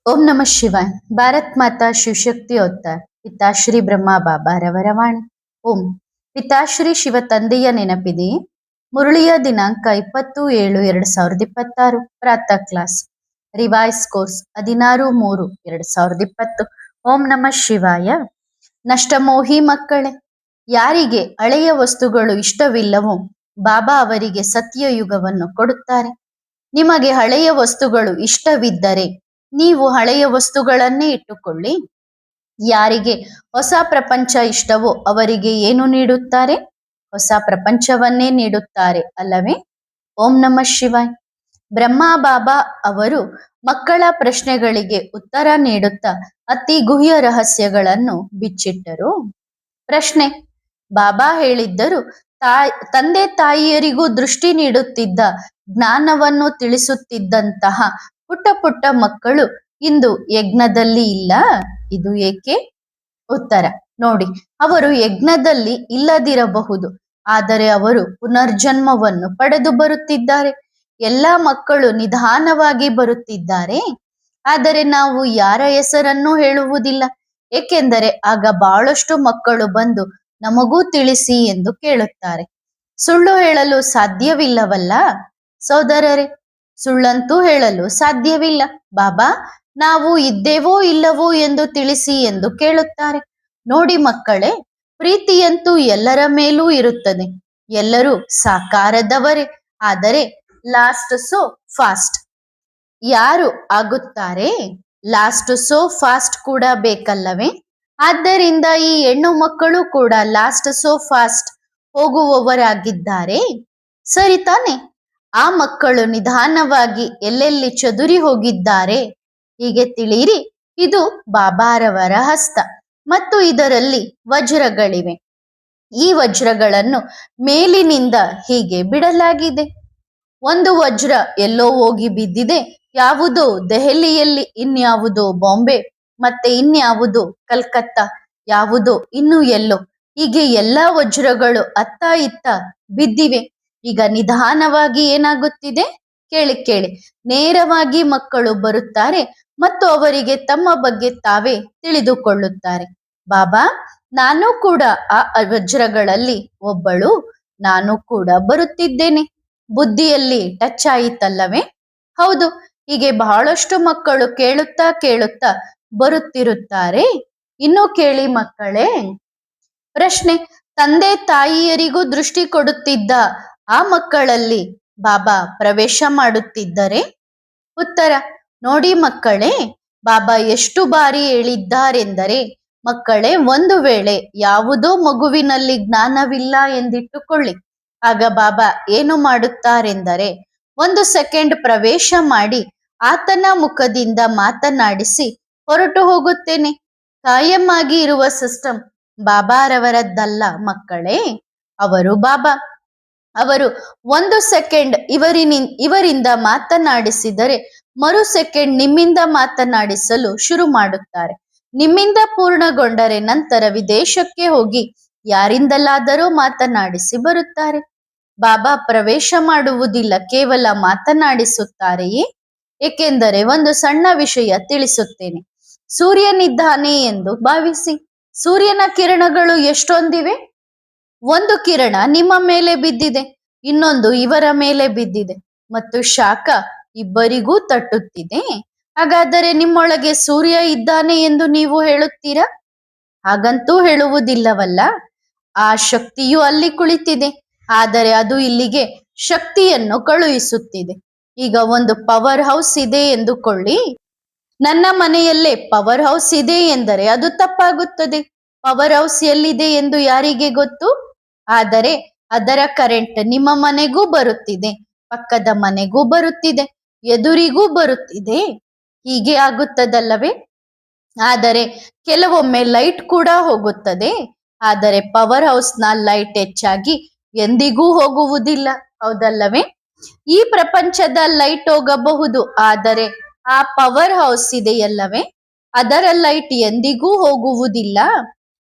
ಓಂ ನಮಃ ಶಿವಾಯ. ಭಾರತ್ ಮಾತಾ ಶಿವಶಕ್ತಿ ಅವತಾರ ಪಿತಾಶ್ರೀ ಬ್ರಹ್ಮ ಬಾಬಾರವರ ವಾಣಿ. ಓಂ. ಪಿತಾಶ್ರೀ ಶಿವ ತಂದೆಯ ನೆನಪಿದೆಯೇ? ಮುರಳಿಯ ದಿನಾಂಕ 20/7/2026. ಪ್ರಾತಃ ಕ್ಲಾಸ್. Revise course 16/3/2020. ಓಂ ನಮಃ ಶಿವಾಯ. ನಷ್ಟಮೋಹಿ ಮಕ್ಕಳೇ, ಯಾರಿಗೆ ಹಳೆಯ ವಸ್ತುಗಳು ಇಷ್ಟವಿಲ್ಲವೋ ಬಾಬಾ ಅವರಿಗೆ ಸತ್ಯಯುಗವನ್ನು ಕೊಡುತ್ತಾರೆ. ನಿಮಗೆ ಹಳೆಯ ವಸ್ತುಗಳು ಇಷ್ಟವಿದ್ದರೆ ನೀವು ಹಳೆಯ ವಸ್ತುಗಳನ್ನೇ ಇಟ್ಟುಕೊಳ್ಳಿ. ಯಾರಿಗೆ ಹೊಸ ಪ್ರಪಂಚ ಇಷ್ಟವೋ ಅವರಿಗೆ ಏನು ನೀಡುತ್ತಾರೆ? ಹೊಸ ಪ್ರಪಂಚವನ್ನೇ ನೀಡುತ್ತಾರೆ ಅಲ್ಲವೇ? ಓಂ ನಮಃ ಶಿವಾಯ್. ಬ್ರಹ್ಮ ಬಾಬಾ ಅವರು ಮಕ್ಕಳ ಪ್ರಶ್ನೆಗಳಿಗೆ ಉತ್ತರ ನೀಡುತ್ತಾ ಅತಿ ಗುಹ್ಯ ರಹಸ್ಯಗಳನ್ನು ಬಿಚ್ಚಿಟ್ಟರು. ಪ್ರಶ್ನೆ: ಬಾಬಾ ಹೇಳಿದ್ದರು, ತಂದೆ ತಾಯಿಯರಿಗೂ ದೃಷ್ಟಿ ನೀಡುತ್ತಿದ್ದ, ಜ್ಞಾನವನ್ನು ತಿಳಿಸುತ್ತಿದ್ದಂತಹ ಪುಟ್ಟ ಪುಟ್ಟ ಮಕ್ಕಳು ಇಂದು ಯಜ್ಞದಲ್ಲಿ ಇಲ್ಲ. ಇದು ಏಕೆ? ಉತ್ತರ ನೋಡಿ, ಅವರು ಯಜ್ಞದಲ್ಲಿ ಇಲ್ಲದಿರಬಹುದು, ಆದರೆ ಅವರು ಪುನರ್ಜನ್ಮವನ್ನು ಪಡೆದು ಬರುತ್ತಿದ್ದಾರೆ. ಎಲ್ಲ ಮಕ್ಕಳು ನಿಧಾನವಾಗಿ ಬರುತ್ತಿದ್ದಾರೆ, ಆದರೆ ನಾವು ಯಾರ ಹೆಸರನ್ನೂ ಹೇಳುವುದಿಲ್ಲ. ಏಕೆಂದರೆ ಆಗ ಬಹಳಷ್ಟು ಮಕ್ಕಳು ಬಂದು ನಮಗೂ ತಿಳಿಸಿ ಎಂದು ಕೇಳುತ್ತಾರೆ. ಸುಳ್ಳು ಹೇಳಲು ಸಾಧ್ಯವಿಲ್ಲವಲ್ಲ ಸೋದರರೇ? ಸುಳ್ಳಂತೂ ಹೇಳಲು ಸಾಧ್ಯವಿಲ್ಲ. ಬಾಬಾ, ನಾವು ಇದ್ದೇವೋ ಇಲ್ಲವೋ ಎಂದು ತಿಳಿಸಿ ಎಂದು ಕೇಳುತ್ತಾರೆ. ನೋಡಿ ಮಕ್ಕಳೇ, ಪ್ರೀತಿಯಂತೂ ಎಲ್ಲರ ಮೇಲೂ ಇರುತ್ತದೆ. ಎಲ್ಲರೂ ಸಾಕಾರದವರೇ, ಆದರೆ ಲಾಸ್ಟ್ ಸೋ ಫಾಸ್ಟ್. ಯಾರು ಆಗುತ್ತಾರೆ? ಲಾಸ್ಟ್ ಸೋ ಫಾಸ್ಟ್ ಕೂಡ ಬೇಕಲ್ಲವೇ? ಆದ್ದರಿಂದ ಈ ಹೆಣ್ಣು ಮಕ್ಕಳು ಕೂಡ ಲಾಸ್ಟ್ ಸೋ ಫಾಸ್ಟ್ ಹೋಗುವವರಾಗಿದ್ದಾರೆ, ಸರಿ ತಾನೆ? ಆ ಮಕ್ಕಳು ನಿಧಾನವಾಗಿ ಎಲ್ಲೆಲ್ಲಿ ಚದುರಿ ಹೋಗಿದ್ದಾರೆ ಹೀಗೆ ತಿಳಿಯಿರಿ. ಇದು ಬಾಬಾರವರ ಹಸ್ತ ಮತ್ತು ಇದರಲ್ಲಿ ವಜ್ರಗಳಿವೆ. ಈ ವಜ್ರಗಳನ್ನು ಮೇಲಿನಿಂದ ಹೀಗೆ ಬಿಡಲಾಗಿದೆ. ಒಂದು ವಜ್ರ ಎಲ್ಲೋ ಹೋಗಿ ಬಿದ್ದಿದೆ. ಯಾವುದೋ ದೆಹಲಿಯಲ್ಲಿ, ಇನ್ಯಾವುದೋ ಬಾಂಬೆ, ಮತ್ತೆ ಇನ್ಯಾವುದೋ ಕಲ್ಕತ್ತಾ, ಯಾವುದೋ ಇನ್ನು ಎಲ್ಲೋ. ಹೀಗೆ ಎಲ್ಲಾ ವಜ್ರಗಳು ಅತ್ತ ಇತ್ತ ಬಿದ್ದಿವೆ. ಈಗ ನಿಧಾನವಾಗಿ ಏನಾಗುತ್ತಿದೆ ಕೇಳಿ. ನೇರವಾಗಿ ಮಕ್ಕಳು ಬರುತ್ತಾರೆ ಮತ್ತು ಅವರಿಗೆ ತಮ್ಮ ಬಗ್ಗೆ ತಾವೇ ತಿಳಿದುಕೊಳ್ಳುತ್ತಾರೆ. ಬಾಬಾ, ನಾನು ಕೂಡ ಆ ವಜ್ರಗಳಲ್ಲಿ ಒಬ್ಬಳು, ನಾನು ಕೂಡ ಬರುತ್ತಿದ್ದೇನೆ. ಬುದ್ಧಿಯಲ್ಲಿ ಟಚ್ ಆಯಿತಲ್ಲವೇ? ಹೌದು. ಹೀಗೆ ಬಹಳಷ್ಟು ಮಕ್ಕಳು ಕೇಳುತ್ತಾ ಬರುತ್ತಿರುತ್ತಾರೆ. ಇನ್ನು ಕೇಳಿ ಮಕ್ಕಳೇ. ಪ್ರಶ್ನೆ: ತಂದೆ ತಾಯಿಯರಿಗೂ ದೃಷ್ಟಿ ಕೊಡುತ್ತಿದ್ದ ಆ ಮಕ್ಕಳಲ್ಲಿ ಬಾಬಾ ಪ್ರವೇಶ ಮಾಡುತ್ತಿದ್ದರೆ? ಉತ್ತರ ನೋಡಿ ಮಕ್ಕಳೇ, ಬಾಬಾ ಎಷ್ಟು ಬಾರಿ ಹೇಳಿದ್ದಾರೆಂದರೆ, ಮಕ್ಕಳೇ, ಒಂದು ವೇಳೆ ಯಾವುದೋ ಮಗುವಿನಲ್ಲಿ ಜ್ಞಾನವಿಲ್ಲ ಎಂದಿಟ್ಟುಕೊಳ್ಳಿ. ಆಗ ಬಾಬಾ ಏನು ಮಾಡುತ್ತಾರೆಂದರೆ, 1 ಸೆಕೆಂಡ್ ಪ್ರವೇಶ ಮಾಡಿ ಆತನ ಮುಖದಿಂದ ಮಾತನಾಡಿಸಿ ಹೊರಟು ಹೋಗುತ್ತೇನೆ. ಕಾಯಂ ಆಗಿ ಇರುವ ಸಿಸ್ಟಮ್ ಬಾಬಾರವರದ್ದಲ್ಲ ಮಕ್ಕಳೇ. ಅವರು ಬಾಬಾ. ಅವರು 1 ಸೆಕೆಂಡ್ ಇವರಿಂದ ಮಾತನಾಡಿಸಿದರೆ ಮರು ಸೆಕೆಂಡ್ ನಿಮ್ಮಿಂದ ಮಾತನಾಡಿಸಲು ಶುರು ಮಾಡುತ್ತಾರೆ. ನಿಮ್ಮಿಂದ ಪೂರ್ಣಗೊಂಡರೆ ನಂತರ ವಿದೇಶಕ್ಕೆ ಹೋಗಿ ಯಾರಿಂದಲಾದರೂ ಮಾತನಾಡಿಸಿ ಬರುತ್ತಾರೆ. ಬಾಬಾ ಪ್ರವೇಶ ಮಾಡುವುದಿಲ್ಲ, ಕೇವಲ ಮಾತನಾಡಿಸುತ್ತಾರೆಯೇ? ಏಕೆಂದರೆ ಒಂದು ಸಣ್ಣ ವಿಷಯ ತಿಳಿಸುತ್ತೇನೆ. ಸೂರ್ಯನಿದ್ದಾನೆ ಎಂದು ಭಾವಿಸಿ. ಸೂರ್ಯನ ಕಿರಣಗಳು ಎಷ್ಟೊಂದಿವೆ? ಒಂದು ಕಿರಣ ನಿಮ್ಮ ಮೇಲೆ ಬಿದ್ದಿದೆ, ಇನ್ನೊಂದು ಇವರ ಮೇಲೆ ಬಿದ್ದಿದೆ ಮತ್ತು ಶಾಖ ಇಬ್ಬರಿಗೂ ತಟ್ಟುತ್ತಿದೆ. ಹಾಗಾದರೆ ನಿಮ್ಮೊಳಗೆ ಸೂರ್ಯ ಇದ್ದಾನೆ ಎಂದು ನೀವು ಹೇಳುತ್ತೀರಾ? ಹಾಗಂತೂ ಹೇಳುವುದಿಲ್ಲವಲ್ಲ. ಆ ಶಕ್ತಿಯು ಅಲ್ಲಿ ಕುಳಿತಿದೆ, ಆದರೆ ಅದು ಇಲ್ಲಿಗೆ ಶಕ್ತಿಯನ್ನು ಕಳುಹಿಸುತ್ತಿದೆ. ಈಗ ಒಂದು ಪವರ್ ಹೌಸ್ ಇದೆ ಎಂದುಕೊಳ್ಳಿ. ನನ್ನ ಮನೆಯಲ್ಲೇ ಪವರ್ ಹೌಸ್ ಇದೆ ಎಂದರೆ ಅದು ತಪ್ಪಾಗುತ್ತದೆ. ಪವರ್ ಹೌಸ್ ಎಲ್ಲಿದೆ ಎಂದು ಯಾರಿಗೆ ಗೊತ್ತು? ಆದರೆ ಅದರ ಕರೆಂಟ್ ನಿಮ್ಮ ಮನೆಗೂ ಬರುತ್ತಿದೆ, ಪಕ್ಕದ ಮನೆಗೂ ಬರುತ್ತಿದೆ, ಎದುರಿಗೂ ಬರುತ್ತಿದೆ. ಹೀಗೆ ಆಗುತ್ತದಲ್ಲವೇ? ಆದರೆ ಕೆಲವೊಮ್ಮೆ ಲೈಟ್ ಕೂಡ ಹೋಗುತ್ತದೆ. ಆದರೆ ಪವರ್ ಹೌಸ್ನ ಲೈಟ್ ಹೆಚ್ಚಾಗಿ ಎಂದಿಗೂ ಹೋಗುವುದಿಲ್ಲ, ಹೌದಲ್ಲವೇ? ಈ ಪ್ರಪಂಚದ ಲೈಟ್ ಹೋಗಬಹುದು, ಆದರೆ ಆ ಪವರ್ ಹೌಸ್ ಇದೆಯಲ್ಲವೇ, ಅದರ ಲೈಟ್ ಎಂದಿಗೂ ಹೋಗುವುದಿಲ್ಲ.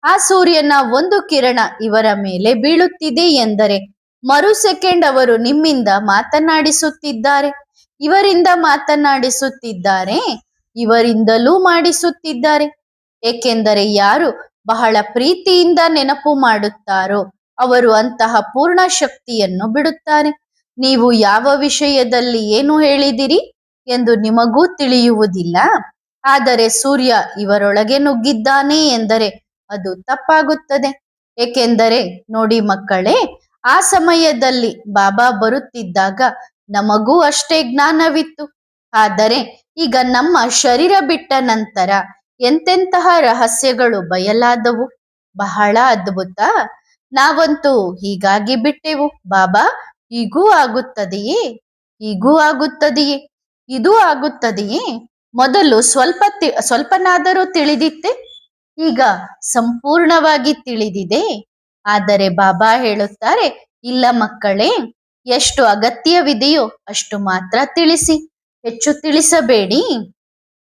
ಆ ಸೂರ್ಯನ ಒಂದು ಕಿರಣ ಇವರ ಮೇಲೆ ಬೀಳುತ್ತಿದೆ ಎಂದರೆ ಮರು ಸೆಕೆಂಡ್ ಅವರು ನಿಮ್ಮಿಂದ ಮಾತನಾಡಿಸುತ್ತಿದ್ದಾರೆ, ಇವರಿಂದ ಮಾತನಾಡಿಸುತ್ತಿದ್ದಾರೆ. ಇವರಿಂದಲೂ ಮಾಡಿಸುತ್ತಿದ್ದಾರೆ. ಏಕೆಂದರೆ ಯಾರು ಬಹಳ ಪ್ರೀತಿಯಿಂದ ನೆನಪು ಮಾಡುತ್ತಾರೋ ಅವರು ಅಂತಹ ಪೂರ್ಣ ಶಕ್ತಿಯನ್ನು ಬಿಡುತ್ತಾರೆ. ನೀವು ಯಾವ ವಿಷಯದಲ್ಲಿ ಏನು ಹೇಳಿದಿರಿ ಎಂದು ನಿಮಗೂ ತಿಳಿಯುವುದಿಲ್ಲ. ಆದರೆ ಸೂರ್ಯ ಇವರೊಳಗೆ ನುಗ್ಗಿದ್ದಾನೆ ಎಂದರೆ ಅದು ತಪ್ಪಾಗುತ್ತದೆ. ಏಕೆಂದರೆ ನೋಡಿ ಮಕ್ಕಳೇ, ಆ ಸಮಯದಲ್ಲಿ ಬಾಬಾ ಬರುತ್ತಿದ್ದಾಗ ನಮಗೂ ಅಷ್ಟೇ ಜ್ಞಾನವಿತ್ತು. ಆದರೆ ಈಗ ನಮ್ಮ ಶರೀರ ಬಿಟ್ಟ ನಂತರ ಎಂತೆಂತಹ ರಹಸ್ಯಗಳು ಬಯಲಾದವು. ಬಹಳ ಅದ್ಭುತ. ನಾವಂತೂ ಹೀಗಾಗಿ ಬಿಟ್ಟೆವು. ಬಾಬಾ, ಹೀಗೂ ಆಗುತ್ತದೆಯೇ, ಹೀಗೂ ಆಗುತ್ತದೆಯೇ, ಇದೂ ಆಗುತ್ತದೆಯೇ? ಮೊದಲು ಸ್ವಲ್ಪನಾದರೂ ತಿಳಿದಿತ್ತೆ, ಈಗ ಸಂಪೂರ್ಣವಾಗಿ ತಿಳಿದಿದೆ. ಆದರೆ ಬಾಬಾ ಹೇಳುತ್ತಾರೆ, ಇಲ್ಲ ಮಕ್ಕಳೇ, ಎಷ್ಟು ಅಗತ್ಯವಿದೆಯೋ ಅಷ್ಟು ಮಾತ್ರ ತಿಳಿಸಿ, ಹೆಚ್ಚು ತಿಳಿಸಬೇಡಿ.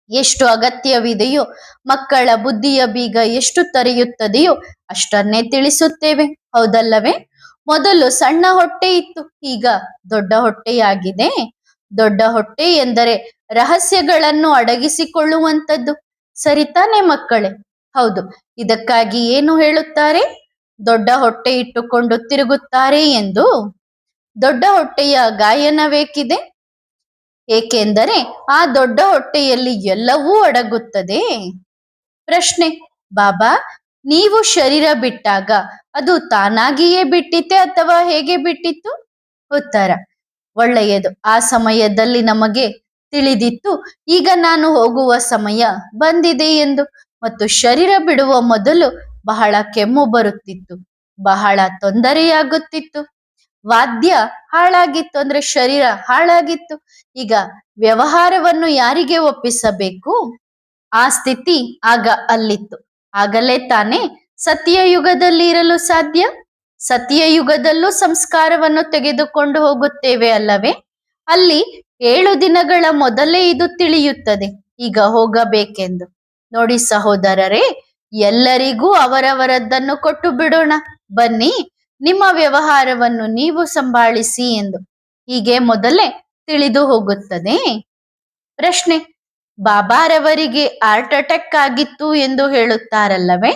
ಎಷ್ಟು ಅಗತ್ಯವಿದೆಯೋ, ಮಕ್ಕಳ ಬುದ್ಧಿಯ ಬೀಗ ಎಷ್ಟು ತೆರೆಯುತ್ತದೆಯೋ ಅಷ್ಟನ್ನೇ ತಿಳಿಸುತ್ತೇವೆ, ಹೌದಲ್ಲವೇ? ಮೊದಲು ಸಣ್ಣ ಹೊಟ್ಟೆ ಇತ್ತು, ಈಗ ದೊಡ್ಡ ಹೊಟ್ಟೆಯಾಗಿದೆ. ದೊಡ್ಡ ಹೊಟ್ಟೆ ಎಂದರೆ ರಹಸ್ಯಗಳನ್ನು ಅಡಗಿಸಿಕೊಳ್ಳುವಂಥದ್ದು, ಸರಿತಾನೆ ಮಕ್ಕಳೇ? ಹೌದು. ಇದಕ್ಕಾಗಿ ಏನು ಹೇಳುತ್ತಾರೆ? ದೊಡ್ಡ ಹೊಟ್ಟೆ ಇಟ್ಟುಕೊಂಡು ತಿರುಗುತ್ತಾರೆ ಎಂದು. ದೊಡ್ಡ ಹೊಟ್ಟೆಯ ಗಾಯನವೇಕಿದೆ? ಏಕೆಂದರೆ ಆ ದೊಡ್ಡ ಹೊಟ್ಟೆಯಲ್ಲಿ ಎಲ್ಲವೂ ಅಡಗುತ್ತದೆ. ಪ್ರಶ್ನೆ, ಬಾಬಾ, ನೀವು ಶರೀರ ಬಿಟ್ಟಾಗ ಅದು ತಾನಾಗಿಯೇ ಬಿಟ್ಟಿತೆ ಅಥವಾ ಹೇಗೆ ಬಿಟ್ಟಿತ್ತು? ಉತ್ತರ, ಒಳ್ಳೆಯದು. ಆ ಸಮಯದಲ್ಲಿ ನಮಗೆ ತಿಳಿದಿತ್ತು, ಈಗ ನಾನು ಹೋಗುವ ಸಮಯ ಬಂದಿದೆ ಎಂದು. ಮತ್ತು ಶರೀರ ಬಿಡುವ ಮೊದಲು ಬಹಳ ಕೆಮ್ಮು ಬರುತ್ತಿತ್ತು, ಬಹಳ ತೊಂದರೆಯಾಗುತ್ತಿತ್ತು. ವಾದ್ಯ ಹಾಳಾಗಿತ್ತು, ಅಂದ್ರೆ ಶರೀರ ಹಾಳಾಗಿತ್ತು. ಈಗ ವ್ಯವಹಾರವನ್ನು ಯಾರಿಗೆ ಒಪ್ಪಿಸಬೇಕು? ಆ ಸ್ಥಿತಿ ಆಗ ಅಲ್ಲಿತ್ತು. ಆಗಲೇ ತಾನೇ ಸತ್ಯಯುಗದಲ್ಲಿ ಇರಲು ಸಾಧ್ಯ. ಸತ್ಯಯುಗದಲ್ಲೂ ಸಂಸ್ಕಾರವನ್ನು ತೆಗೆದುಕೊಂಡು ಹೋಗುತ್ತೇವೆ ಅಲ್ಲವೇ? ಅಲ್ಲಿ 7 ದಿನಗಳ ಮೊದಲೇ ಇದು ತಿಳಿಯುತ್ತದೆ, ಈಗ ಹೋಗಬೇಕೆಂದು. ನೋಡಿ ಸಹೋದರರೇ, ಎಲ್ಲರಿಗೂ ಅವರವರದ್ದನ್ನು ಕೊಟ್ಟು ಬಿಡೋಣ, ಬನ್ನಿ ನಿಮ್ಮ ವ್ಯವಹಾರವನ್ನು ನೀವು ಸಂಭಾಳಿಸಿ ಎಂದು. ಹೀಗೆ ಮೊದಲೇ ತಿಳಿದು ಹೋಗುತ್ತದೆ. ಪ್ರಶ್ನೆ, ಬಾಬಾರವರಿಗೆ ಹಾರ್ಟ್ ಅಟ್ಯಾಕ್ ಆಗಿತ್ತು ಎಂದು ಹೇಳುತ್ತಾರಲ್ಲವೇ,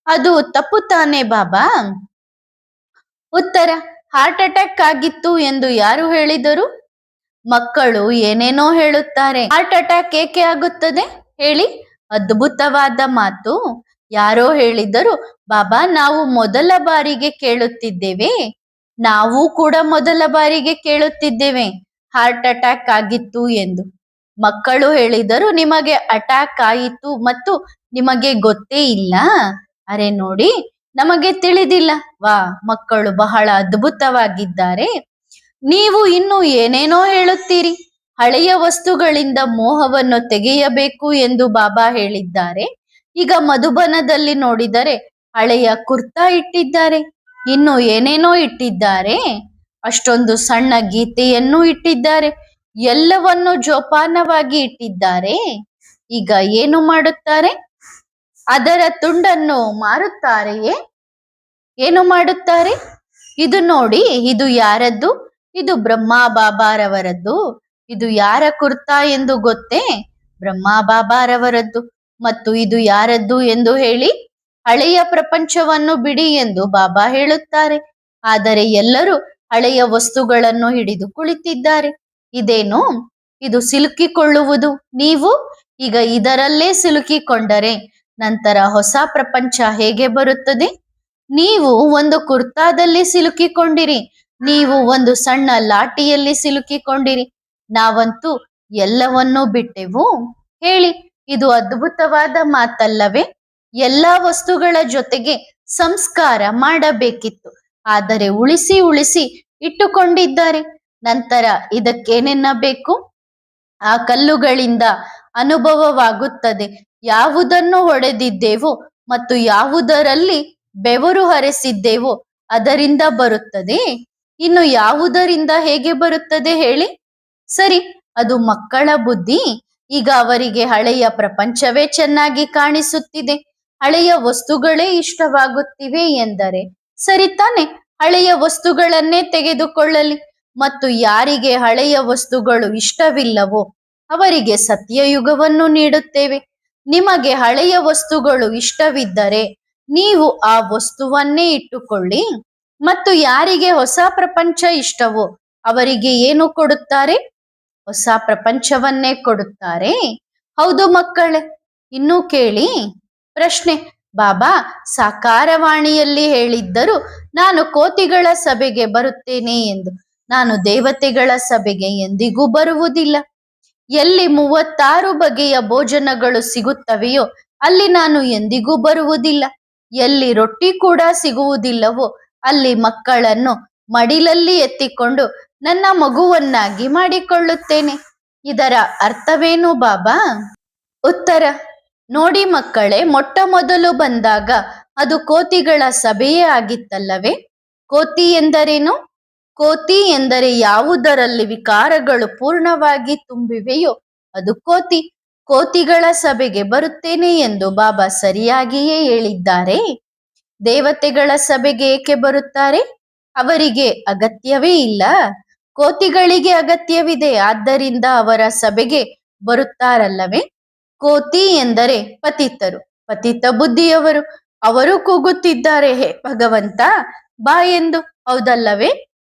ಅದು ತಪ್ಪು ತಾನೇ ಬಾಬಾ? ಉತ್ತರ, ಹಾರ್ಟ್ ಅಟ್ಯಾಕ್ ಆಗಿತ್ತು ಎಂದು ಯಾರು ಹೇಳಿದರು? ಮಕ್ಕಳು ಏನೇನೋ ಹೇಳುತ್ತಾರೆ. ಹಾರ್ಟ್ ಅಟ್ಯಾಕ್ ಏಕೆ ಆಗುತ್ತದೆ ಹೇಳಿ? ಅದ್ಭುತವಾದ ಮಾತು. ಯಾರೋ ಹೇಳಿದರು, ಬಾಬಾ, ನಾವು ಮೊದಲ ಬಾರಿಗೆ ಕೇಳುತ್ತಿದ್ದೇವೆ. ನಾವು ಕೂಡ ಮೊದಲ ಬಾರಿಗೆ ಕೇಳುತ್ತಿದ್ದೇವೆ ಹಾರ್ಟ್ ಅಟ್ಯಾಕ್ ಆಗಿತ್ತು ಎಂದು. ಮಕ್ಕಳು ಹೇಳಿದರು, ನಿಮಗೆ ಅಟ್ಯಾಕ್ ಆಯಿತು ಮತ್ತು ನಿಮಗೆ ಗೊತ್ತೇ ಇಲ್ಲ. ಅರೆ ನೋಡಿ, ನಮಗೆ ತಿಳಿದಿಲ್ಲ. ವಾ, ಮಕ್ಕಳು ಬಹಳ ಅದ್ಭುತವಾಗಿದ್ದಾರೆ. ನೀವು ಇನ್ನು ಏನೇನೋ ಹೇಳುತ್ತೀರಿ. ಹಳೆಯ ವಸ್ತುಗಳಿಂದ ಮೋಹವನ್ನು ತೆಗೆಯಬೇಕು ಎಂದು ಬಾಬಾ ಹೇಳಿದ್ದಾರೆ. ಈಗ ಮಧುಬನದಲ್ಲಿ ನೋಡಿದರೆ ಹಳೆಯ ಕುರ್ತಾ ಇಟ್ಟಿದ್ದಾರೆ, ಇನ್ನು ಏನೇನೋ ಇಟ್ಟಿದ್ದಾರೆ. ಅಷ್ಟೊಂದು ಸಣ್ಣ ಗೀತೆಯನ್ನು ಇಟ್ಟಿದ್ದಾರೆ, ಎಲ್ಲವನ್ನು ಜೋಪಾನವಾಗಿ ಇಟ್ಟಿದ್ದಾರೆ. ಈಗ ಏನು ಮಾಡುತ್ತಾರೆ? ಅದರ ತುಂಡನ್ನು ಮಾರುತ್ತಾರೆಯೇ? ಏನು ಮಾಡುತ್ತಾರೆ? ಇದು ನೋಡಿ, ಇದು ಯಾರದ್ದು? ಇದು ಬ್ರಹ್ಮ ಬಾಬಾರವರದ್ದು. ಇದು ಯಾರ ಕುರ್ತಾ ಎಂದು ಗೊತ್ತೇ? ಬ್ರಹ್ಮ ಬಾಬಾರವರದ್ದು. ಮತ್ತು ಇದು ಯಾರದ್ದು ಎಂದು ಹೇಳಿ? ಹಳೆಯ ಪ್ರಪಂಚವನ್ನು ಬಿಡಿ ಎಂದು ಬಾಬಾ ಹೇಳುತ್ತಾರೆ. ಆದರೆ ಎಲ್ಲರೂ ಹಳೆಯ ವಸ್ತುಗಳನ್ನು ಹಿಡಿದು ಕುಳಿತಿದ್ದಾರೆ. ಇದೇನು? ಇದು ಸಿಲುಕಿಕೊಳ್ಳುವುದು. ನೀವು ಈಗ ಇದರಲ್ಲೇ ಸಿಲುಕಿಕೊಂಡರೆ ನಂತರ ಹೊಸ ಪ್ರಪಂಚ ಹೇಗೆ ಬರುತ್ತದೆ? ನೀವು ಒಂದು ಕುರ್ತಾದಲ್ಲಿ ಸಿಲುಕಿಕೊಂಡಿರಿ, ನೀವು ಒಂದು ಸಣ್ಣ ಲಾಟಿಯಲ್ಲಿ ಸಿಲುಕಿಕೊಂಡಿರಿ. ನಾವಂತೂ ಎಲ್ಲವನ್ನೂ ಬಿಟ್ಟೆವು. ಹೇಳಿ, ಇದು ಅದ್ಭುತವಾದ ಮಾತಲ್ಲವೇ? ಎಲ್ಲಾ ವಸ್ತುಗಳ ಜೊತೆಗೆ ಸಂಸ್ಕಾರ ಮಾಡಬೇಕಿತ್ತು, ಆದರೆ ಉಳಿಸಿ ಉಳಿಸಿ ಇಟ್ಟುಕೊಂಡಿದ್ದಾರೆ. ನಂತರ ಇದಕ್ಕೇನೆನ್ನಬೇಕು? ಆ ಕಲ್ಲುಗಳಿಂದ ಅನುಭವವಾಗುತ್ತದೆ. ಯಾವುದನ್ನು ಹೊಡೆದಿದ್ದೇವೋ ಮತ್ತು ಯಾವುದರಲ್ಲಿ ಬೆವರು ಹರಿಸಿದ್ದೇವೋ ಅದರಿಂದ ಬರುತ್ತದೆ. ಇನ್ನು ಯಾವುದರಿಂದ ಹೇಗೆ ಬರುತ್ತದೆ ಹೇಳಿ? ಸರಿ, ಅದು ಮಕ್ಕಳ ಬುದ್ಧಿ. ಈಗ ಅವರಿಗೆ ಹಳೆಯ ಪ್ರಪಂಚವೇ ಚೆನ್ನಾಗಿ ಕಾಣಿಸುತ್ತಿದೆ, ಹಳೆಯ ವಸ್ತುಗಳೇ ಇಷ್ಟವಾಗುತ್ತಿವೆ ಎಂದರೆ ಸರಿ ತಾನೆ? ಹಳೆಯ ವಸ್ತುಗಳನ್ನೇ ತೆಗೆದುಕೊಳ್ಳಲಿ. ಮತ್ತು ಯಾರಿಗೆ ಹಳೆಯ ವಸ್ತುಗಳು ಇಷ್ಟವಿಲ್ಲವೋ ಅವರಿಗೆ ಸತ್ಯಯುಗವನ್ನು ನೀಡುತ್ತೇವೆ. ನಿಮಗೆ ಹಳೆಯ ವಸ್ತುಗಳು ಇಷ್ಟವಿದ್ದರೆ ನೀವು ಆ ವಸ್ತುವನ್ನೇ ಇಟ್ಟುಕೊಳ್ಳಿ, ಮತ್ತು ಯಾರಿಗೆ ಹೊಸ ಪ್ರಪಂಚ ಇಷ್ಟವೋ ಅವರಿಗೆ ಏನು ಕೊಡುತ್ತಾರೆ? ಹೊಸ ಪ್ರಪಂಚವನ್ನೇ ಕೊಡುತ್ತಾರೆ. ಹೌದು ಮಕ್ಕಳೇ, ಇನ್ನೂ ಕೇಳಿ ಪ್ರಶ್ನೆ. ಬಾಬಾ ಸಾಕಾರವಾಣಿಯಲ್ಲಿ ಹೇಳಿದ್ದರು, ನಾನು ಕೋತಿಗಳ ಸಭೆಗೆ ಬರುತ್ತೇನೆ ಎಂದು. ನಾನು ದೇವತೆಗಳ ಸಭೆಗೆ ಎಂದಿಗೂ ಬರುವುದಿಲ್ಲ. ಎಲ್ಲಿ 36 ಬಗೆಯ ಭೋಜನಗಳು ಸಿಗುತ್ತವೆಯೋ ಅಲ್ಲಿ ನಾನು ಎಂದಿಗೂ ಬರುವುದಿಲ್ಲ. ಎಲ್ಲಿ ರೊಟ್ಟಿ ಕೂಡ ಸಿಗುವುದಿಲ್ಲವೋ ಅಲ್ಲಿ ಮಕ್ಕಳನ್ನು ಮಡಿಲಲ್ಲಿ ಎತ್ತಿಕೊಂಡು ನನ್ನ ಮಗುವನ್ನಾಗಿ ಮಾಡಿಕೊಳ್ಳುತ್ತೇನೆ. ಇದರ ಅರ್ಥವೇನು ಬಾಬಾ? ಉತ್ತರ ನೋಡಿ ಮಕ್ಕಳೇ, ಮೊಟ್ಟ ಮೊದಲು ಬಂದಾಗ ಅದು ಕೋತಿಗಳ ಸಭೆಯೇ ಆಗಿತ್ತಲ್ಲವೇ? ಕೋತಿ ಎಂದರೇನು? ಕೋತಿ ಎಂದರೆ ಯಾವುದರಲ್ಲಿ ವಿಕಾರಗಳು ಪೂರ್ಣವಾಗಿ ತುಂಬಿವೆಯೋ ಅದು ಕೋತಿ. ಕೋತಿಗಳ ಸಭೆಗೆ ಬರುತ್ತೇನೆ ಎಂದು ಬಾಬಾ ಸರಿಯಾಗಿಯೇ ಹೇಳಿದ್ದಾರೆ. ದೇವತೆಗಳ ಸಭೆಗೆ ಏಕೆ ಬರುತ್ತಾರೆ? ಅವರಿಗೆ ಅಗತ್ಯವೇ ಇಲ್ಲ. ಕೋತಿಗಳಿಗೆ ಅಗತ್ಯವಿದೆ, ಆದ್ದರಿಂದ ಅವರ ಸಭೆಗೆ ಬರುತ್ತಾರಲ್ಲವೇ? ಕೋತಿ ಎಂದರೆ ಪತಿತರು, ಪತಿತ ಬುದ್ಧಿಯವರು. ಅವರು ಕೂಗುತ್ತಿದ್ದಾರೆ, ಹೇ ಭಗವಂತ ಬಾ ಎಂದು, ಹೌದಲ್ಲವೇ?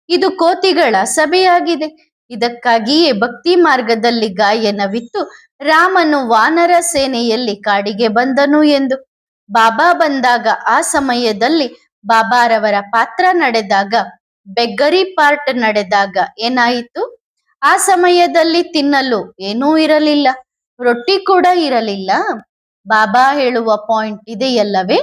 ಇದು ಕೋತಿಗಳ ಸಭೆಯಾಗಿದೆ. ಇದಕ್ಕಾಗಿಯೇ ಭಕ್ತಿ ಮಾರ್ಗದಲ್ಲಿ ಗಾಯನವಿತ್ತು ರಾಮನು ವಾನರ ಸೇನೆಯಲ್ಲಿ ಕಾಡಿಗೆ ಬಂದನು ಎಂದು. ಬಾಬಾ ಬಂದಾಗ ಆ ಸಮಯದಲ್ಲಿ ಬಾಬಾರವರ ಪಾತ್ರ ನಡೆದಾಗ, ಬೆಗ್ಗರಿ ಪಾರ್ಟ್ ನಡೆದಾಗ ಏನಾಯಿತು? ಆ ಸಮಯದಲ್ಲಿ ತಿನ್ನಲು ಏನೂ ಇರಲಿಲ್ಲ, ರೊಟ್ಟಿ ಕೂಡ ಇರಲಿಲ್ಲ. ಬಾಬಾ ಹೇಳುವ ಪಾಯಿಂಟ್ ಇದೆಯಲ್ಲವೇ?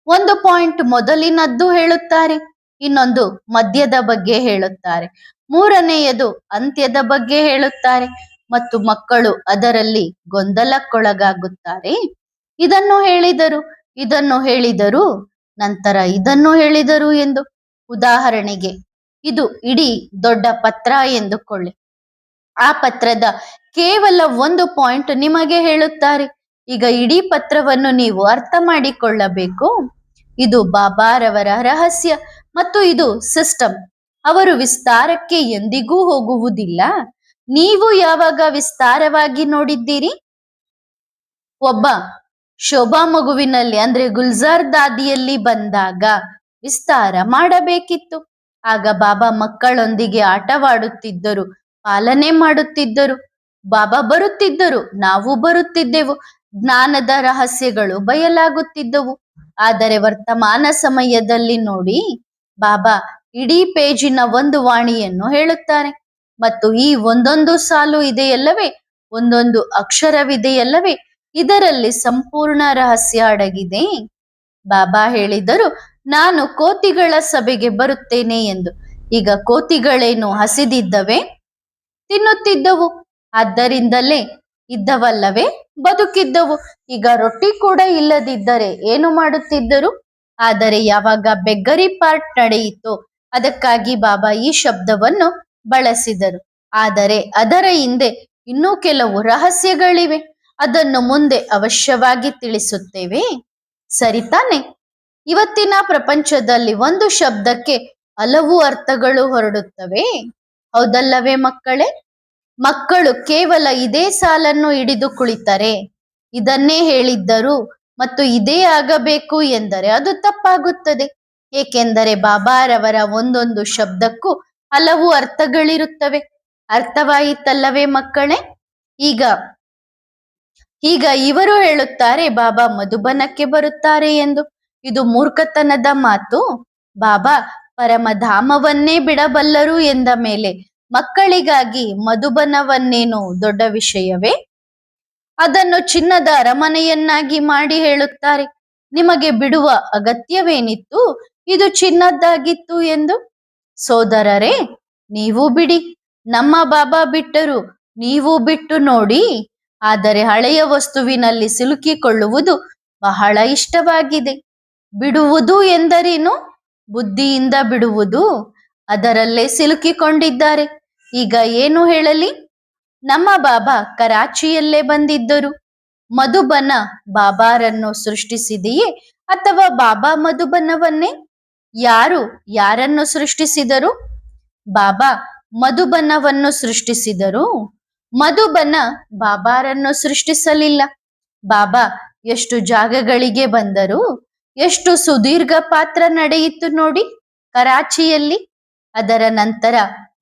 ಒಂದು ಪಾಯಿಂಟ್ ಮೊದಲಿನದ್ದು ಹೇಳುತ್ತಾರೆ, ಇನ್ನೊಂದು ಮಧ್ಯದ ಬಗ್ಗೆ ಹೇಳುತ್ತಾರೆ, ಮೂರನೆಯದು ಅಂತ್ಯದ ಬಗ್ಗೆ ಹೇಳುತ್ತಾರೆ, ಮತ್ತು ಮಕ್ಕಳು ಅದರಲ್ಲಿ ಗೊಂದಲಕ್ಕೊಳಗಾಗುತ್ತಾರೆ. ಇದನ್ನು ಹೇಳಿದರು, ಇದನ್ನು ಹೇಳಿದರು, ನಂತರ ಇದನ್ನು ಹೇಳಿದರು ಎಂದು. ಉದಾಹರಣೆಗೆ, ಇದು ಇಡೀ ದೊಡ್ಡ ಪತ್ರ ಎಂದುಕೊಳ್ಳಿ. ಆ ಪತ್ರದ ಕೇವಲ ಒಂದು ಪಾಯಿಂಟ್ ನಿಮಗೆ ಹೇಳುತ್ತಾರೆ. ಈಗ ಇಡೀ ಪತ್ರವನ್ನು ನೀವು ಅರ್ಥ ಮಾಡಿಕೊಳ್ಳಬೇಕು. ಇದು ಬಾಬಾರವರ ರಹಸ್ಯ ಮತ್ತು ಇದು ಸಿಸ್ಟಮ್. ಅವರು ವಿಸ್ತಾರಕ್ಕೆ ಎಂದಿಗೂ ಹೋಗುವುದಿಲ್ಲ. ನೀವು ಯಾವಾಗ ವಿಸ್ತಾರವಾಗಿ ನೋಡಿದ್ದೀರಿ? ಒಬ್ಬ ಶೋಭಾ ಮಗುವಿನಲ್ಲಿ ಅಂದ್ರೆ ಗುಲ್ಜಾರ್ ದಾದಿಯಲ್ಲಿ ಬಂದಾಗ ವಿಸ್ತಾರ ಮಾಡಬೇಕಿತ್ತು. ಆಗ ಬಾಬಾ ಮಕ್ಕಳೊಂದಿಗೆ ಆಟವಾಡುತ್ತಿದ್ದರು, ಪಾಲನೆ ಮಾಡುತ್ತಿದ್ದರು. ಬಾಬಾ ಬರುತ್ತಿದ್ದರು, ನಾವು ಬರುತ್ತಿದ್ದೆವು, ಜ್ಞಾನದ ರಹಸ್ಯಗಳು ಬಯಲಾಗುತ್ತಿದ್ದವು. ಆದರೆ ವರ್ತಮಾನ ಸಮಯದಲ್ಲಿ ನೋಡಿ, ಬಾಬಾ ಇಡೀ ಪೇಜಿನ ಒಂದು ವಾಣಿಯನ್ನು ಹೇಳುತ್ತಾರೆ, ಮತ್ತು ಈ ಒಂದೊಂದು ಸಾಲು ಇದೆಯಲ್ಲವೇ, ಒಂದೊಂದು ಅಕ್ಷರವಿದೆಯಲ್ಲವೇ, ಇದರಲ್ಲಿ ಸಂಪೂರ್ಣ ರಹಸ್ಯ ಅಡಗಿದೆ. ಬಾಬಾ ಹೇಳಿದರು, ನಾನು ಕೋತಿಗಳ ಸಭೆಗೆ ಬರುತ್ತೇನೆ ಎಂದು. ಈಗ ಕೋತಿಗಳೇನು ಹಸಿದಿದ್ದವೇ? ತಿನ್ನುತ್ತಿದ್ದವು, ಆದ್ದರಿಂದಲೇ ಇದ್ದವಲ್ಲವೇ ಬದುಕಿದ್ದವು. ಈಗ ರೊಟ್ಟಿ ಕೂಡ ಇಲ್ಲದಿದ್ದರೆ ಏನು ಮಾಡುತ್ತಿದ್ದರು? ಆದರೆ ಯಾವಾಗ ಬೆಗ್ಗರಿ ಪಾರ್ಟ್ ನಡೆಯಿತೋ ಅದಕ್ಕಾಗಿ ಬಾಬಾ ಈ ಶಬ್ದವನ್ನು ಬಳಸಿದರು. ಆದರೆ ಅದರ ಹಿಂದೆ ಇನ್ನೂ ಕೆಲವು ರಹಸ್ಯಗಳಿವೆ, ಅದನ್ನು ಮುಂದೆ ಅವಶ್ಯವಾಗಿ ತಿಳಿಸುತ್ತೇವೆ. ಸರಿ ತಾನೆ? ಇವತ್ತಿನ ಪ್ರಪಂಚದಲ್ಲಿ ಒಂದು ಶಬ್ದಕ್ಕೆ ಹಲವು ಅರ್ಥಗಳು ಹೊರಡುತ್ತವೆ, ಹೌದಲ್ಲವೇ ಮಕ್ಕಳೇ? ಮಕ್ಕಳು ಕೇವಲ ಇದೇ ಸಾಲನ್ನು ಹಿಡಿದು ಕುಳಿತರೆ, ಇದನ್ನೇ ಹೇಳಿದ್ದರು ಮತ್ತು ಇದೇ ಆಗಬೇಕು ಎಂದರೆ ಅದು ತಪ್ಪಾಗುತ್ತದೆ. ಏಕೆಂದರೆ ಬಾಬಾರವರ ಒಂದೊಂದು ಶಬ್ದಕ್ಕೂ ಹಲವು ಅರ್ಥಗಳಿರುತ್ತವೆ. ಅರ್ಥವಾಯಿತಲ್ಲವೇ ಮಕ್ಕಳೇ? ಈಗ ಇವರು ಹೇಳುತ್ತಾರೆ ಬಾಬಾ ಮಧುಬನಕ್ಕೆ ಬರುತ್ತಾರೆ ಎಂದು. ಇದು ಮೂರ್ಖತನದ ಮಾತು. ಬಾಬಾ ಪರಮಧಾಮವನ್ನೇ ಬಿಡಬಲ್ಲರು ಎಂದ ಮೇಲೆ ಮಕ್ಕಳಿಗಾಗಿ ಮಧುಬನವನ್ನೇನು ದೊಡ್ಡ ವಿಷಯವೇ? ಅದನ್ನು ಚಿನ್ನದ ಅರಮನೆಯನ್ನಾಗಿ ಮಾಡಿ ಹೇಳುತ್ತಾರೆ, ನಿಮಗೆ ಬಿಡುವ ಅಗತ್ಯವೇನಿತ್ತು, ಇದು ಚಿನ್ನದ್ದಾಗಿತ್ತು ಎಂದು. ಸೋದರರೇ, ನೀವು ಬಿಡಿ, ನಮ್ಮ ಬಾಬಾ ಬಿಟ್ಟರು, ನೀವು ಬಿಟ್ಟು ನೋಡಿ. ಆದರೆ ಹಳೆಯ ವಸ್ತುವಿನಲ್ಲಿ ಸಿಲುಕಿಕೊಳ್ಳುವುದು ಬಹಳ ಇಷ್ಟವಾಗಿದೆ. ಬಿಡುವುದು ಎಂದರೇನು? ಬುದ್ಧಿಯಿಂದ ಬಿಡುವುದು. ಅದರಲ್ಲೇ ಸಿಲುಕಿಕೊಂಡಿದ್ದಾರೆ. ಈಗ ಏನು ಹೇಳಲಿ? ನಮ್ಮ ಬಾಬಾ ಕರಾಚಿಯಲ್ಲೇ ಬಂದಿದ್ದರು. ಮಧುಬನ ಬಾಬಾರನ್ನು ಸೃಷ್ಟಿಸಿದೆಯೇ ಅಥವಾ ಬಾಬಾ ಮಧುಬನವನ್ನೇ? ಯಾರನ್ನು ಸೃಷ್ಟಿಸಿದರು? ಬಾಬಾ ಮಧುಬನವನ್ನು ಸೃಷ್ಟಿಸಿದರು. ಮಧುಬನ ಬಾಬಾರನ್ನು ಸೃಷ್ಟಿಸಲಿಲ್ಲ. ಬಾಬಾ ಎಷ್ಟು ಜಾಗಗಳಿಗೆ ಬಂದರು, ಎಷ್ಟು ಸುದೀರ್ಘ ಪಾತ್ರ ನಡೆಯಿತು ನೋಡಿ. ಕರಾಚಿಯಲ್ಲಿ, ಅದರ ನಂತರ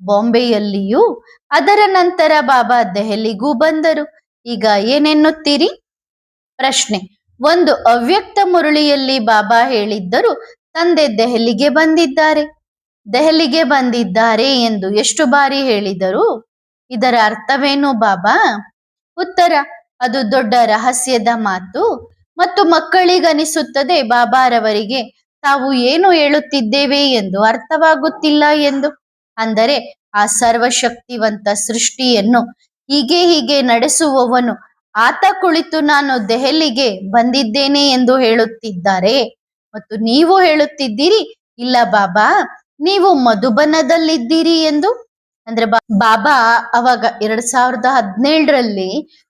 ಬಾಂಬೆಯಲ್ಲಿಯೂ, ಅದರ ನಂತರ ಬಾಬಾ ದೆಹಲಿಗೂ ಬಂದರು. ಈಗ ಏನೆನ್ನುತ್ತೀರಿ? ಪ್ರಶ್ನೆ. ಒಂದು ಅವ್ಯಕ್ತ ಮುರಳಿಯಲ್ಲಿ ಬಾಬಾ ಹೇಳಿದ್ದರು, ತಂದೆ ದೆಹಲಿಗೆ ಬಂದಿದ್ದಾರೆ, ದೆಹಲಿಗೆ ಬಂದಿದ್ದಾರೆ ಎಂದು ಎಷ್ಟು ಬಾರಿ ಹೇಳಿದರು? ಇದರ ಅರ್ಥವೇನು ಬಾಬಾ? ಉತ್ತರ. ಅದು ದೊಡ್ಡ ರಹಸ್ಯದ ಮಾತು ಮತ್ತು ಮಕ್ಕಳಿಗನಿಸುತ್ತದೆ ಬಾಬಾರವರಿಗೆ ತಾವು ಏನು ಹೇಳುತ್ತಿದ್ದೇವೆ ಎಂದು ಅರ್ಥವಾಗುತ್ತಿಲ್ಲ ಎಂದು. ಅಂದರೆ ಆ ಸರ್ವಶಕ್ತಿವಂತ ಸೃಷ್ಟಿಯನ್ನು ಹೀಗೆ ನಡೆಸುವವನು ಆತ ಕುಳಿತು ನಾನು ದೆಹಲಿಗೆ ಬಂದಿದ್ದೇನೆ ಎಂದು ಹೇಳುತ್ತಿದ್ದಾರೆ ಮತ್ತು ನೀವು ಹೇಳುತ್ತಿದ್ದೀರಿ ಇಲ್ಲ ಬಾಬಾ ನೀವು ಮಧುಬನದಲ್ಲಿದ್ದೀರಿ ಎಂದು. ಅಂದ್ರೆ ಬಾಬಾ ಅವಾಗ 2017ರಲ್ಲಿ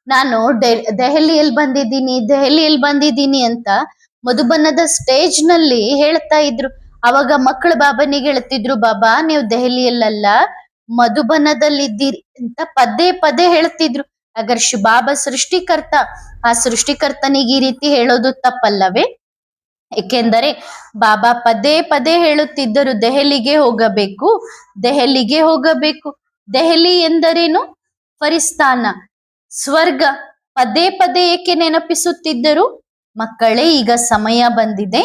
ನಾನು ದೆಹಲಿಯಲ್ಲಿ ಬಂದಿದ್ದೀನಿ ಅಂತ ಮಧುಬನದ ಸ್ಟೇಜ್ ನಲ್ಲಿ ಹೇಳ್ತಾ ಇದ್ರು. ಅವಾಗ ಮಕ್ಕಳು ಬಾಬನಿಗೆ ಹೇಳ್ತಿದ್ರು, ಬಾಬಾ ನೀವು ದೆಹಲಿಯಲ್ಲ ಮಧುಬನದಲ್ಲಿದ್ದೀರಿ ಅಂತ ಪದೇ ಹೇಳ್ತಿದ್ರು. ಅಗರ್ ಬಾಬಾ ಸೃಷ್ಟಿಕರ್ತ, ಆ ಸೃಷ್ಟಿಕರ್ತನಿಗೆ ಈ ರೀತಿ ಹೇಳೋದು ತಪ್ಪಲ್ಲವೇ? ಏಕೆಂದರೆ ಬಾಬಾ ಪದೇ ಹೇಳುತ್ತಿದ್ದರು ದೆಹಲಿಗೆ ಹೋಗಬೇಕು, ದೆಹಲಿಗೆ ಹೋಗಬೇಕು. ದೆಹಲಿ ಎಂದರೇನು? ಫರಿಸ್ತಾನ, ಸ್ವರ್ಗ. ಪದೇ ಏಕೆ ನೆನಪಿಸುತ್ತಿದ್ದರು? ಮಕ್ಕಳೇ ಈಗ ಸಮಯ ಬಂದಿದೆ,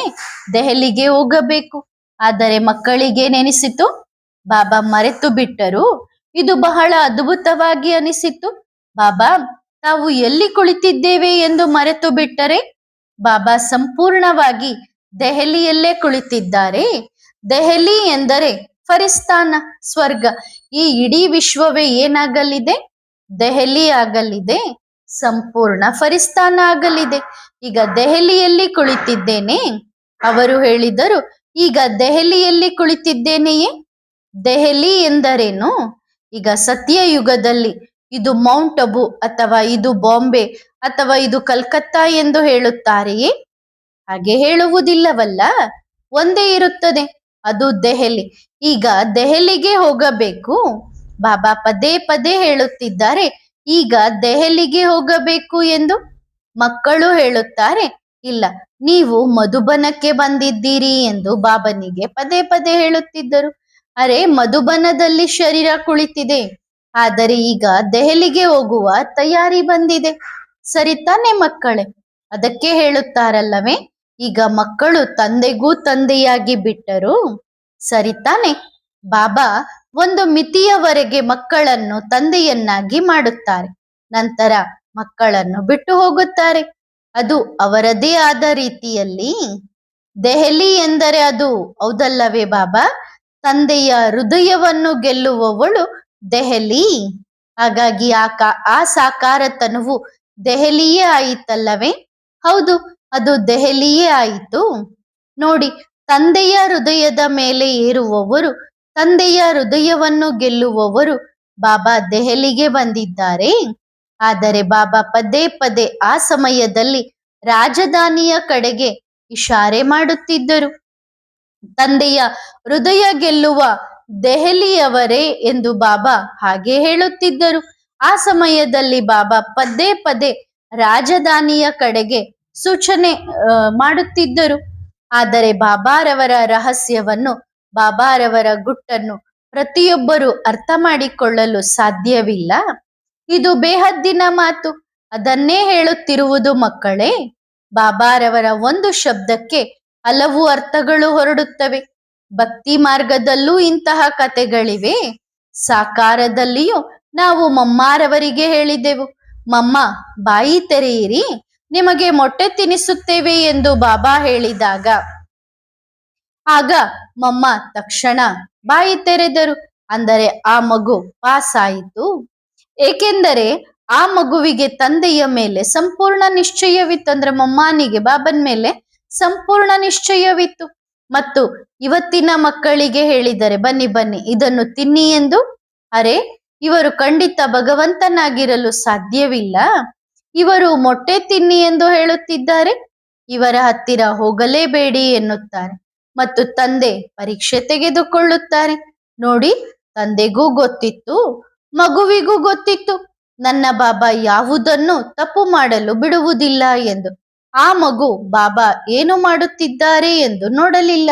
ದೆಹಲಿಗೆ ಹೋಗಬೇಕು. ಆದರೆ ಮಕ್ಕಳಿಗೆ ನೆನಿಸಿತು, ಬಾಬಾ ಮರೆತು ಬಿಟ್ಟರು. ಇದು ಬಹಳ ಅದ್ಭುತವಾಗಿ ಅನಿಸಿತು. ಬಾಬಾ ತಾವು ಎಲ್ಲಿ ಕುಳಿತಿದ್ದೇವೆ ಎಂದು ಮರೆತು ಬಿಟ್ಟರೆ? ಬಾಬಾ ಸಂಪೂರ್ಣವಾಗಿ ದೆಹಲಿಯಲ್ಲೇ ಕುಳಿತಿದ್ದಾರೆ. ದೆಹಲಿ ಎಂದರೆ ಫರಿಸ್ತಾನ, ಸ್ವರ್ಗ. ಈ ಇಡೀ ವಿಶ್ವವೇ ಏನಾಗಲಿದೆ? ದೆಹಲಿ ಆಗಲಿದೆ, ಸಂಪೂರ್ಣ ಫರಿಸ್ತಾನ ಆಗಲಿದೆ. ಈಗ ದೆಹಲಿಯಲ್ಲಿ ಕುಳಿತಿದ್ದೇನೆ. ಅವರು ಹೇಳಿದರು, ಈಗ ದೆಹಲಿಯಲ್ಲಿ ಕುಳಿತಿದ್ದೇನೆಯೇ? ದೆಹಲಿ ಎಂದರೇನು? ಈಗ ಸತ್ಯಯುಗದಲ್ಲಿ ಇದು ಮೌಂಟ್ ಅಬು ಅಥವಾ ಇದು ಬಾಂಬೆ ಅಥವಾ ಇದು ಕಲ್ಕತ್ತಾ ಎಂದು ಹೇಳುತ್ತಾರೆಯೇ? ಹಾಗೆ ಹೇಳುವುದಿಲ್ಲವಲ್ಲ, ಒಂದೇ ಇರುತ್ತದೆ, ಅದು ದೆಹಲಿ. ಈಗ ದೆಹಲಿಗೆ ಹೋಗಬೇಕು. ಬಾಬಾ ಪದೇ ಹೇಳುತ್ತಿದ್ದಾರೆ ಈಗ ದೆಹಲಿಗೆ ಹೋಗಬೇಕು ಎಂದು. ಮಕ್ಕಳು ಹೇಳುತ್ತಾರೆ ಇಲ್ಲ ನೀವು ಮಧುಬನಕ್ಕೆ ಬಂದಿದ್ದೀರಿ ಎಂದು ಬಾಬನಿಗೆ ಪದೇ ಹೇಳುತ್ತಿದ್ದರು. ಅರೆ ಮಧುಬನದಲ್ಲಿ ಶರೀರ ಕುಳಿತಿದೆ, ಆದರೆ ಈಗ ದೆಹಲಿಗೆ ಹೋಗುವ ತಯಾರಿ ಬಂದಿದೆ. ಸರಿ ತಾನೆ ಮಕ್ಕಳೇ? ಅದಕ್ಕೆ ಹೇಳುತ್ತಾರಲ್ಲವೇ ಈಗ ಮಕ್ಕಳು ತಂದೆಗೂ ತಂದೆಯಾಗಿ ಬಿಟ್ಟರು. ಸರಿ ತಾನೆ? ಬಾಬಾ ಒಂದು ಮಿತಿಯವರೆಗೆ ಮಕ್ಕಳನ್ನು ತಂದೆಯನ್ನಾಗಿ ಮಾಡುತ್ತಾರೆ, ನಂತರ ಮಕ್ಕಳನ್ನು ಬಿಟ್ಟು ಹೋಗುತ್ತಾರೆ. ಅದು ಅವರದೇ ಆದ ರೀತಿಯಲ್ಲಿ. ದೆಹಲಿ ಎಂದರೆ ಅದು ಹೌದಲ್ಲವೇ ಬಾಬಾ? ತಂದೆಯ ಹೃದಯವನ್ನು ಗೆಲ್ಲುವವಳು ದೆಹಲಿ. ಹಾಗಾಗಿ ಆ ಸಾಕಾರ ತನುವು ದೆಹಲಿಯೇ ಆಯಿತಲ್ಲವೇ? ಹೌದು, ಅದು ದೆಹಲಿಯೇ ಆಯಿತು. ನೋಡಿ, ತಂದೆಯ ಹೃದಯದ ಮೇಲೆ ಏರುವವರು, ತಂದೆಯ ಹೃದಯವನ್ನು ಗೆಲ್ಲುವವರು ಬಾಬಾ ದೆಹಲಿಗೆ ಬಂದಿದ್ದಾರೆ. ಆದರೆ ಬಾಬಾ ಪದೇ ಆ ಸಮಯದಲ್ಲಿ ರಾಜಧಾನಿಯ ಕಡೆಗೆ ಇಶಾರೆ ಮಾಡುತ್ತಿದ್ದರು. ತಂದೆಯ ಹೃದಯ ಗೆಲ್ಲುವ ದೆಹಲಿಯವರೇ ಎಂದು ಬಾಬಾ ಹಾಗೆ ಹೇಳುತ್ತಿದ್ದರು. ಆ ಸಮಯದಲ್ಲಿ ಬಾಬಾ ಪದೇ ರಾಜಧಾನಿಯ ಕಡೆಗೆ ಸೂಚನೆ ಮಾಡುತ್ತಿದ್ದರು. ಆದರೆ ಬಾಬಾರವರ ರಹಸ್ಯವನ್ನು, ಬಾಬಾರವರ ಗುಟ್ಟನ್ನು ಪ್ರತಿಯೊಬ್ಬರು ಅರ್ಥ ಮಾಡಿಕೊಳ್ಳಲು ಸಾಧ್ಯವಿಲ್ಲ. ಇದು ಬೇಹದ್ದಿನ ಮಾತು. ಅದನ್ನೇ ಹೇಳುತ್ತಿರುವುದು ಮಕ್ಕಳೇ. ಬಾಬಾರವರ ಒಂದು ಶಬ್ದಕ್ಕೆ ಹಲವು ಅರ್ಥಗಳು ಹೊರಡುತ್ತವೆ. ಭಕ್ತಿ ಮಾರ್ಗದಲ್ಲೂ ಇಂತಹ ಕಥೆಗಳಿವೆ. ಸಾಕಾರದಲ್ಲಿಯೂ ನಾವು ಮಮ್ಮಾರವರಿಗೆ ಹೇಳಿದೆವು, ಮಮ್ಮ ಬಾಯಿ ತೆರೆಯಿರಿ, ನಿಮಗೆ ಮೊಟ್ಟೆ ತಿನ್ನಿಸುತ್ತೇವೆ ಎಂದು ಬಾಬಾ ಹೇಳಿದಾಗ ಆಗ ಮಮ್ಮ ತಕ್ಷಣ ಬಾಯಿ ತೆರೆದರು. ಅಂದರೆ ಆ ಮಗು ಪಾಸ್ ಆಯಿತು. ಏಕೆಂದರೆ ಆ ಮಗುವಿಗೆ ತಂದೆಯ ಮೇಲೆ ಸಂಪೂರ್ಣ ನಿಶ್ಚಯವಿತ್ತು. ಅಂದ್ರೆ ಮಮ್ಮಾನಿಗೆ ಬಾಬನ್ ಮೇಲೆ ಸಂಪೂರ್ಣ ನಿಶ್ಚಯವಿತ್ತು. ಮತ್ತು ಇವತ್ತಿನ ಮಕ್ಕಳಿಗೆ ಹೇಳಿದರೆ ಬನ್ನಿ ಇದನ್ನು ತಿನ್ನಿ ಎಂದು, ಅರೆ ಇವರು ಖಂಡಿತ ಭಗವಂತನಾಗಿರಲು ಸಾಧ್ಯವಿಲ್ಲ, ಇವರು ಮೊಟ್ಟೆ ತಿನ್ನಿ ಎಂದು ಹೇಳುತ್ತಿದ್ದಾರೆ, ಇವರ ಹತ್ತಿರ ಹೋಗಲೇಬೇಡಿ ಎನ್ನುತ್ತಾರೆ. ಮತ್ತು ತಂದೆ ಪರೀಕ್ಷೆ ತೆಗೆದುಕೊಳ್ಳುತ್ತಾರೆ. ನೋಡಿ, ತಂದೆಗೂ ಗೊತ್ತಿತ್ತು, ಮಗುವಿಗೂ ಗೊತ್ತಿತ್ತು, ನನ್ನ ಬಾಬಾ ಯಾವುದನ್ನು ತಪ್ಪು ಮಾಡಲು ಬಿಡುವುದಿಲ್ಲ ಎಂದು. ಆ ಮಗು ಬಾಬಾ ಏನು ಮಾಡುತ್ತಿದ್ದಾರೆ ಎಂದು ನೋಡಲಿಲ್ಲ.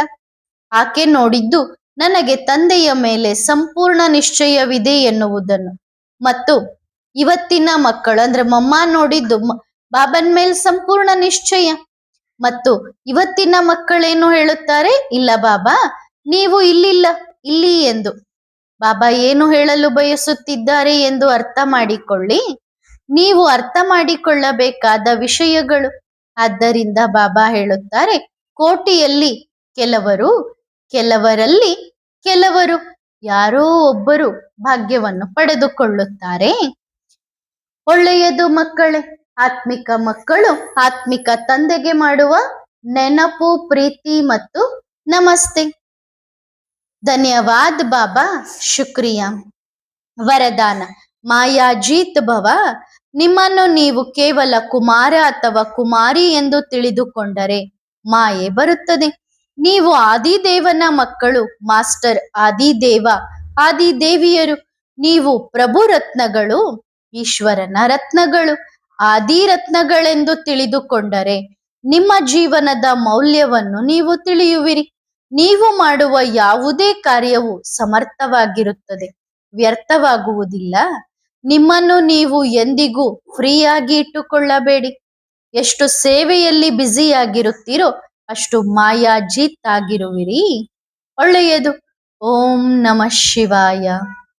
ಆಕೆ ನೋಡಿದ್ದು ನನಗೆ ತಂದೆಯ ಮೇಲೆ ಸಂಪೂರ್ಣ ನಿಶ್ಚಯವಿದೆ ಎನ್ನುವುದನ್ನು. ಮತ್ತು ಇವತ್ತಿನ ಮಕ್ಕಳು ಅಂದ್ರೆ ಮಮ್ಮ ನೋಡಿದ್ದು ಬಾಬನ್ ಮೇಲೆ ಸಂಪೂರ್ಣ ನಿಶ್ಚಯ. ಮತ್ತು ಇವತ್ತಿನ ಮಕ್ಕಳೇನು ಹೇಳುತ್ತಾರೆ, ಇಲ್ಲ ಬಾಬಾ ನೀವು ಇಲ್ಲಿಲ್ಲ, ಇಲ್ಲಿ ಎಂದು. ಬಾಬಾ ಏನು ಹೇಳಲು ಬಯಸುತ್ತಿದ್ದಾರೆ ಎಂದು ಅರ್ಥ ಮಾಡಿಕೊಳ್ಳಿ. ನೀವು ಅರ್ಥ ಮಾಡಿಕೊಳ್ಳಬೇಕಾದ ವಿಷಯಗಳು. ಆದ್ದರಿಂದ ಬಾಬಾ ಹೇಳುತ್ತಾರೆ, ಕೋಟಿಯಲ್ಲಿ ಕೆಲವರು, ಕೆಲವರಲ್ಲಿ ಕೆಲವರು, ಯಾರೋ ಒಬ್ಬರು ಭಾಗ್ಯವನ್ನು ಪಡೆದುಕೊಳ್ಳುತ್ತಾರೆ. ಒಳ್ಳೆಯದು ಮಕ್ಕಳೇ. ಆತ್ಮಿಕ ಮಕ್ಕಳು ಆತ್ಮಿಕ ತಂದೆಗೆ ಮಾಡುವ ನೆನಪು, ಪ್ರೀತಿ ಮತ್ತು ನಮಸ್ತೆ. ಧನ್ಯವಾದ ಬಾಬಾ, ಶುಕ್ರಿಯಾ. ವರದಾನ: ಮಾಯಾಜೀತ್ ಭವ. ನಿಮ್ಮನ್ನು ನೀವು ಕೇವಲ ಕುಮಾರ ಅಥವಾ ಕುಮಾರಿ ಎಂದು ತಿಳಿದುಕೊಂಡರೆ ಮಾಯೆ ಬರುತ್ತದೆ. ನೀವು ಆದಿದೇವನ ಮಕ್ಕಳು, ಮಾಸ್ಟರ್ ಆದಿದೇವ, ಆದಿದೇವಿಯರು. ನೀವು ಪ್ರಭು ರತ್ನಗಳು, ಈಶ್ವರನ ರತ್ನಗಳು, ಆದಿರತ್ನಗಳೆಂದು ತಿಳಿದುಕೊಂಡರೆ ನಿಮ್ಮ ಜೀವನದ ಮೌಲ್ಯವನ್ನು ನೀವು ತಿಳಿಯುವಿರಿ. ನೀವು ಮಾಡುವ ಯಾವುದೇ ಕಾರ್ಯವು ಸಮರ್ಥವಾಗಿರುತ್ತದೆ, ವ್ಯರ್ಥವಾಗುವುದಿಲ್ಲ. ನಿಮ್ಮನ್ನು ನೀವು ಎಂದಿಗೂ ಫ್ರೀಯಾಗಿ ಇಟ್ಟುಕೊಳ್ಳಬೇಡಿ. ಎಷ್ಟು ಸೇವೆಯಲ್ಲಿ ಬ್ಯುಸಿಯಾಗಿರುತ್ತೀರೋ ಅಷ್ಟು ಮಾಯಾಜೀತ್ ಆಗಿರುವಿರಿ. ಒಳ್ಳೆಯದು. ಓಂ ನಮಃ ಶಿವಾಯ.